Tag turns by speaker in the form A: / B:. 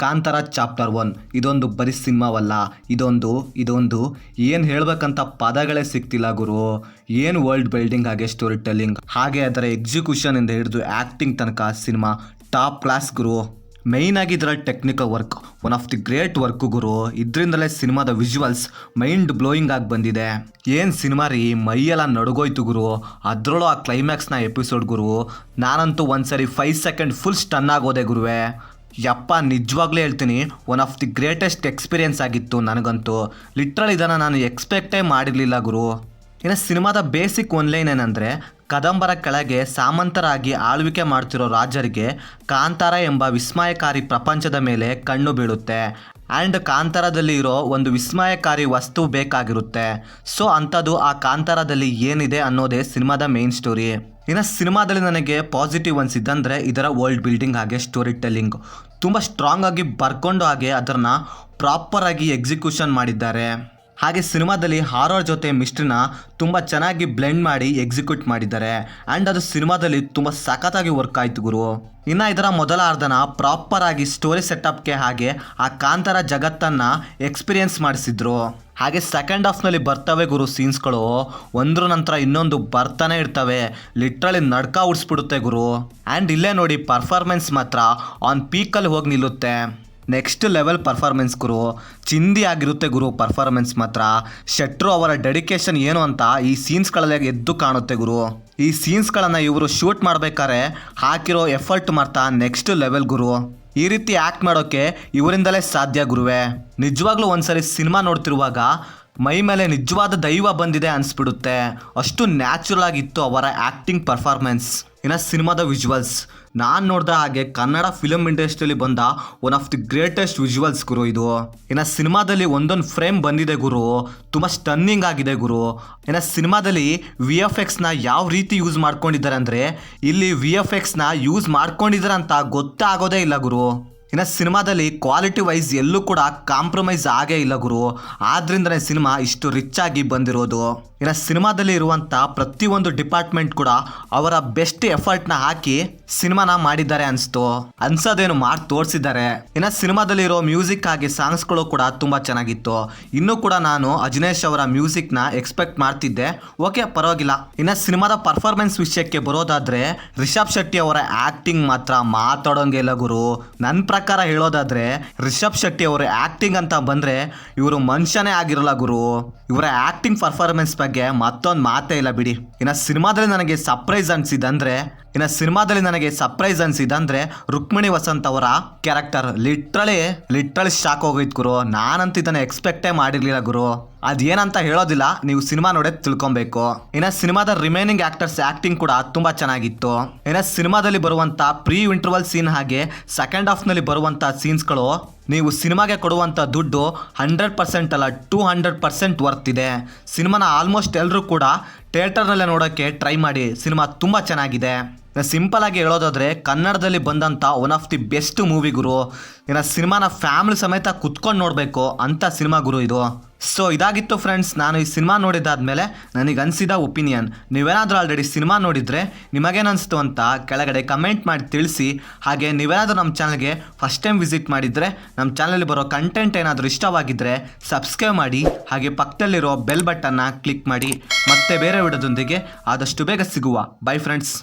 A: Kantara chapter 1 ಇದೊಂದು ಬರೀ ಸಿನಿಮಾವಲ್ಲ. ಇದೊಂದು ಏನು ಹೇಳಬೇಕಂತ ಪದಗಳೇ ಸಿಗ್ತಿಲ್ಲ ಗುರು. ಏನು ವರ್ಲ್ಡ್ ಬಿಲ್ಡಿಂಗ್, ಹಾಗೆ ಸ್ಟೋರಿ ಟೆಲ್ಲಿಂಗ್, ಹಾಗೆ ಅದರ ಎಕ್ಸಿಕ್ಯೂಷನ್ ಇಂದ ಹಿಡಿದು ಆ್ಯಕ್ಟಿಂಗ್ ತನಕ ಸಿನಿಮಾ ಟಾಪ್ ಕ್ಲಾಸ್ ಗುರು. ಮೈನ್ ಆಗಿ ಇದರ technical work one of the great work ಗುರು. ಇದರಿಂದಲೇ ಸಿನಿಮಾದ ವಿಜುವಲ್ಸ್ ಮೈಂಡ್ ಬ್ಲೋಯಿಂಗ್ ಆಗಿ ಬಂದಿದೆ. ಏನು ಸಿನಿಮಾ ರೀ, ಮೈಯೆಲ್ಲ ನಡುಗೋಯ್ತು ಗುರು. ಅದರಲ್ಲೂ ಆ ಕ್ಲೈಮ್ಯಾಕ್ಸ್ನ ಎಪಿಸೋಡ್ ಗುರು, ನಾನಂತೂ ಒಂದ್ಸರಿ 5 ಸೆಕೆಂಡ್ ಫುಲ್ ಸ್ಟನ್ ಆಗೋದೆ ಗುರುವೆ. ಯಪ್ಪ, ನಿಜವಾಗ್ಲೂ ಹೇಳ್ತೀನಿ, one of the greatest experience ಆಗಿತ್ತು ನನಗಂತೂ. ಲಿಟ್ರಲ್ ಇದನ್ನು ನಾನು ಎಕ್ಸ್ಪೆಕ್ಟೇ ಮಾಡಿರಲಿಲ್ಲ ಗುರು. ಇನ್ನು ಸಿನಿಮಾದ ಬೇಸಿಕ್ ಒನ್ಲೈನ್ ಏನಂದರೆ, ಕದಂಬರ ಕೆಳಗೆ ಸಾಮಂತರಾಗಿ ಆಳ್ವಿಕೆ ಮಾಡ್ತಿರೋ ರಾಜರಿಗೆ ಕಾಂತಾರ ಎಂಬ ವಿಸ್ಮಯಕಾರಿ ಪ್ರಪಂಚದ ಮೇಲೆ ಕಣ್ಣು ಬೀಳುತ್ತೆ. ಆ್ಯಂಡ್ ಕಾಂತಾರದಲ್ಲಿ ಇರೋ ಒಂದು ವಿಸ್ಮಯಕಾರಿ ವಸ್ತು ಬೇಕಾಗಿರುತ್ತೆ. ಸೊ ಅಂಥದ್ದು ಆ ಕಾಂತಾರದಲ್ಲಿ ಏನಿದೆ ಅನ್ನೋದೇ ಸಿನಿಮಾದ ಮೇನ್ ಸ್ಟೋರಿ. ಇನ್ನು ಸಿನಿಮಾದಲ್ಲಿ ನನಗೆ ಪಾಸಿಟಿವ್ ಅನಿಸಿದ್ದಂದರೆ ಇದರ ವರ್ಲ್ಡ್ ಬಿಲ್ಡಿಂಗ್ ಹಾಗೆ ಸ್ಟೋರಿ ಟೆಲ್ಲಿಂಗ್ ತುಂಬ ಸ್ಟ್ರಾಂಗ್ ಆಗಿ ಬರ್ಕೊಂಡು ಹಾಗೆ ಅದನ್ನು ಪ್ರಾಪರಾಗಿ ಎಕ್ಸಿಕ್ಯೂಷನ್ ಮಾಡಿದ್ದಾರೆ. ಹಾಗೆ ಸಿನಿಮಾದಲ್ಲಿ ಹಾರರ್ ಜೊತೆ ಮಿಸ್ಟ್ರಿನ ತುಂಬ ಚೆನ್ನಾಗಿ ಬ್ಲೆಂಡ್ ಮಾಡಿ ಎಕ್ಸಿಕ್ಯೂಟ್ ಮಾಡಿದ್ದಾರೆ. ಆ್ಯಂಡ್ ಅದು ಸಿನಿಮಾದಲ್ಲಿ ತುಂಬ ಸಖತ್ತಾಗಿ ವರ್ಕ್ ಆಯಿತು ಗುರು. ಇನ್ನು ಇದರ ಮೊದಲ ಅರ್ಧನ ಪ್ರಾಪರಾಗಿ ಸ್ಟೋರಿ ಸೆಟಪ್ಗೆ ಹಾಗೆ ಆ ಕಾಂತಾರ ಜಗತ್ತನ್ನು ಎಕ್ಸ್ಪೀರಿಯನ್ಸ್ ಮಾಡಿಸಿದ್ರು. ಹಾಗೆ ಸೆಕೆಂಡ್ ಹಾಫ್ನಲ್ಲಿ ಬರ್ತವೆ ಗುರು ಸೀನ್ಸ್ಗಳು, ಒಂದ್ರ ನಂತರ ಇನ್ನೊಂದು ಬರ್ತಾನೆ ಇರ್ತವೆ. Literally ನಡ್ಕ ಉಡ್ಸ್ಬಿಡುತ್ತೆ Guru. ಆ್ಯಂಡ್ ಇಲ್ಲೇ ನೋಡಿ, ಪರ್ಫಾರ್ಮೆನ್ಸ್ ಮಾತ್ರ ಆನ್ ಪೀಕಲ್ಲಿ ಹೋಗಿ ನಿಲ್ಲುತ್ತೆ. ನೆಕ್ಸ್ಟ್ ಲೆವೆಲ್ ಪರ್ಫಾರ್ಮೆನ್ಸ್ ಗುರು, ಚಿಂದಿ ಆಗಿರುತ್ತೆ ಗುರು ಪರ್ಫಾರ್ಮೆನ್ಸ್ ಮಾತ್ರ. ಶೆಟ್ರು ಅವರ ಡೆಡಿಕೇಶನ್ ಏನು ಅಂತ ಈ ಸೀನ್ಸ್ಗಳಲ್ಲಿ ಎದ್ದು ಕಾಣುತ್ತೆ ಗುರು. ಈ ಸೀನ್ಸ್ಗಳನ್ನು ಇವರು ಶೂಟ್ ಮಾಡಬೇಕಾದ್ರೆ ಹಾಕಿರೋ ಎಫರ್ಟ್ ಮಾತ್ರ ನೆಕ್ಸ್ಟ್ ಲೆವೆಲ್ ಗುರು. ಈ ರೀತಿ ಆ್ಯಕ್ಟ್ ಮಾಡೋಕ್ಕೆ ಇವರಿಂದಲೇ ಸಾಧ್ಯ ಗುರುವೆ. ನಿಜವಾಗ್ಲೂ ಒಂದ್ಸರಿ ಸಿನಿಮಾ ನೋಡ್ತಿರುವಾಗ ಮೈ ಮೇಲೆ ನಿಜವಾದ ದೈವ ಬಂದಿದೆ ಅನಿಸ್ಬಿಡುತ್ತೆ. ಅಷ್ಟು ನ್ಯಾಚುರಲ್ ಆಗಿತ್ತು ಅವರ ಆ್ಯಕ್ಟಿಂಗ್ ಪರ್ಫಾರ್ಮೆನ್ಸ್. ಇನ್ನು ಸಿನಿಮಾದ ವಿಜುವಲ್ಸ್ ನಾನು ನೋಡಿದ ಹಾಗೆ ಕನ್ನಡ ಫಿಲಮ್ ಇಂಡಸ್ಟ್ರಿಯಲ್ಲಿ ಬಂದ one of the greatest visuals ಗುರು ಇದು. ಇನ್ನು ಸಿನಿಮಾದಲ್ಲಿ ಒಂದೊಂದು ಫ್ರೇಮ್ ಬಂದಿದೆ ಗುರು, ತುಂಬ ಸ್ಟನ್ನಿಂಗ್ ಆಗಿದೆ ಗುರು. ಇನ್ನು ಸಿನಿಮಾದಲ್ಲಿ VFXನ ಯಾವ ರೀತಿ ಯೂಸ್ ಮಾಡ್ಕೊಂಡಿದ್ದಾರೆ ಅಂದರೆ, ಇಲ್ಲಿ VFXನ ಯೂಸ್ ಮಾಡ್ಕೊಂಡಿದ್ದಾರೆ ಅಂತ ಗೊತ್ತಾಗೋದೇ ಇಲ್ಲ ಗುರು. ಇನ್ನು ಸಿನಿಮಾದಲ್ಲಿ ಕ್ವಾಲಿಟಿ ವೈಸ್ ಎಲ್ಲೂ ಕೂಡ ಕಾಂಪ್ರಮೈಸ್ ಆಗೇ ಇಲ್ಲ ಗುರು. ಆದ್ರಿಂದನೇ ಸಿನಿಮಾ ಇಷ್ಟು ರಿಚ್ ಆಗಿ ಬಂದಿರೋದು. ಇನ್ನು ಸಿನಿಮಾದಲ್ಲಿ ಇರುವಂಥ ಪ್ರತಿಯೊಂದು ಡಿಪಾರ್ಟ್ಮೆಂಟ್ ಕೂಡ ಅವರ ಬೆಸ್ಟ್ ಎಫರ್ಟ್ನ ಹಾಕಿ ಸಿನಿಮಾನ ಮಾಡಿದ್ದಾರೆ ಅನ್ಸೋದೇನು ಮಾಡಿ ತೋರಿಸಿದ್ದಾರೆ. ಇನ್ನು ಸಿನಿಮಾದಲ್ಲಿ ಇರೋ ಮ್ಯೂಸಿಕ್ ಹಾಗೆ ಸಾಂಗ್ಸ್ಗಳು ಕೂಡ ತುಂಬ ಚೆನ್ನಾಗಿತ್ತು. ಇನ್ನೂ ಕೂಡ ನಾನು ಅಜನೇಶ್ ಅವರ ಮ್ಯೂಸಿಕ್ನ ಎಕ್ಸ್ಪೆಕ್ಟ್ ಮಾಡ್ತಿದ್ದೆ. ಓಕೆ, ಪರವಾಗಿಲ್ಲ. ಇನ್ನು ಸಿನಿಮಾದ ಪರ್ಫಾರ್ಮೆನ್ಸ್ ವಿಷಯಕ್ಕೆ ಬರೋದಾದ್ರೆ, ರಿಷಬ್ ಶೆಟ್ಟಿ ಅವರ ಆ್ಯಕ್ಟಿಂಗ್ ಮಾತ್ರ ಮಾತಾಡೋಂಗೆ ಇಲ್ಲ ಗುರು. ನನ್ನ ಪ್ರಕಾರ ಹೇಳೋದಾದ್ರೆ, ರಿಷಬ್ ಶೆಟ್ಟಿ ಅವರ ಆ್ಯಕ್ಟಿಂಗ್ ಅಂತ ಬಂದರೆ ಇವರು ಮನುಷ್ಯನೇ ಆಗಿರಲ್ಲ ಗುರು. ಇವರ ಆ್ಯಕ್ಟಿಂಗ್ ಪರ್ಫಾರ್ಮೆನ್ಸ್ ಬಗ್ಗೆ ಮತ್ತೊಂದು ಮಾತೇ ಇಲ್ಲ ಬಿಡಿ. ಇನ್ನು ಸಿನಿಮಾದಲ್ಲಿ ನನಗೆ ಸರ್ಪ್ರೈಸ್ ಅನಿಸಿದಂದ್ರೆ ರುಕ್ಮಿಣಿ ವಸಂತ್ ಅವರ ಕ್ಯಾರೆಕ್ಟರ್ ಲಿಟ್ರಲಿ ಶಾಕ್ ಹೋಗೈತೆ ಗುರು. ನಾನಂತೂ ಇದನ್ನು ಎಕ್ಸ್ಪೆಕ್ಟೇ ಮಾಡಿರಲಿಲ್ಲ ಗುರು. ಅದೇನಂತ ಹೇಳೋದಿಲ್ಲ, ನೀವು ಸಿನಿಮಾ ನೋಡೇ ತಿಳ್ಕೊಬೇಕು. ಇನ್ನು ಸಿನಿಮಾದ ರಿಮೈನಿಂಗ್ ಆಕ್ಟರ್ಸ್ ಆ್ಯಕ್ಟಿಂಗ್ ಕೂಡ ತುಂಬ ಚೆನ್ನಾಗಿತ್ತು. ಇನ್ನು ಸಿನಿಮಾದಲ್ಲಿ ಬರುವಂಥ ಪ್ರೀ ಇಂಟರ್ವಲ್ ಸೀನ್ ಹಾಗೆ ಸೆಕೆಂಡ್ ಹಾಫ್ನಲ್ಲಿ ಬರುವಂಥ ಸೀನ್ಸ್ಗಳು ನೀವು ಸಿನಿಮಾಗೆ ಕೊಡುವಂಥ ದುಡ್ಡು 100% ಅಲ್ಲ 200% ವರ್ತ್ ಇದೆ. ಸಿನಿಮಾನ ಆಲ್ಮೋಸ್ಟ್ ಎಲ್ಲರೂ ಕೂಡ ಥಿಯೇಟರ್ನಲ್ಲೇ ನೋಡೋಕ್ಕೆ ಟ್ರೈ ಮಾಡಿ. ಸಿನಿಮಾ ತುಂಬ ಚೆನ್ನಾಗಿದೆ. ಸಿಂಪಲ್ ಆಗಿ ಹೇಳೋದಾದ್ರೆ, ಕನ್ನಡದಲ್ಲಿ ಬಂದಂಥ one of the best movie ಗುರು. ಇನ್ನು ಸಿನಿಮಾನ ಫ್ಯಾಮಿಲಿ ಸಮೇತ ಕುತ್ಕೊಂಡು ನೋಡಬೇಕು ಅಂತ ಸಿನಿಮಾ ಗುರು ಇದು. ಸೊ ಇದಾಗಿತ್ತು ಫ್ರೆಂಡ್ಸ್, ನಾನು ಈ ಸಿನಿಮಾ ನೋಡಿದಾದ್ಮೇಲೆ ನನಗೆ ಅನಿಸಿದ ಒಪಿನಿಯನ್. ನೀವೇನಾದರೂ ಆಲ್ರೆಡಿ ಸಿನಿಮಾ ನೋಡಿದರೆ ನಿಮಗೇನಿಸ್ತು ಅಂತ ಕೆಳಗಡೆ ಕಮೆಂಟ್ ಮಾಡಿ ತಿಳಿಸಿ. ಹಾಗೆ ನೀವೇನಾದರೂ ನಮ್ಮ ಚಾನಲ್ಗೆ ಫಸ್ಟ್ ಟೈಮ್ ವಿಸಿಟ್ ಮಾಡಿದರೆ, ನಮ್ಮ ಚಾನಲಲ್ಲಿ ಬರೋ ಕಂಟೆಂಟ್ ಏನಾದರೂ ಇಷ್ಟವಾಗಿದ್ದರೆ ಸಬ್ಸ್ಕ್ರೈಬ್ ಮಾಡಿ. ಹಾಗೆ ಪಕ್ಕದಲ್ಲಿರೋ ಬೆಲ್ ಬಟನ್ನ ಕ್ಲಿಕ್ ಮಾಡಿ. ಮತ್ತೆ ಬೇರೆ ವಿಡಿಯೋದೊಂದಿಗೆ ಆದಷ್ಟು ಬೇಗ ಸಿಗುವ. By friends.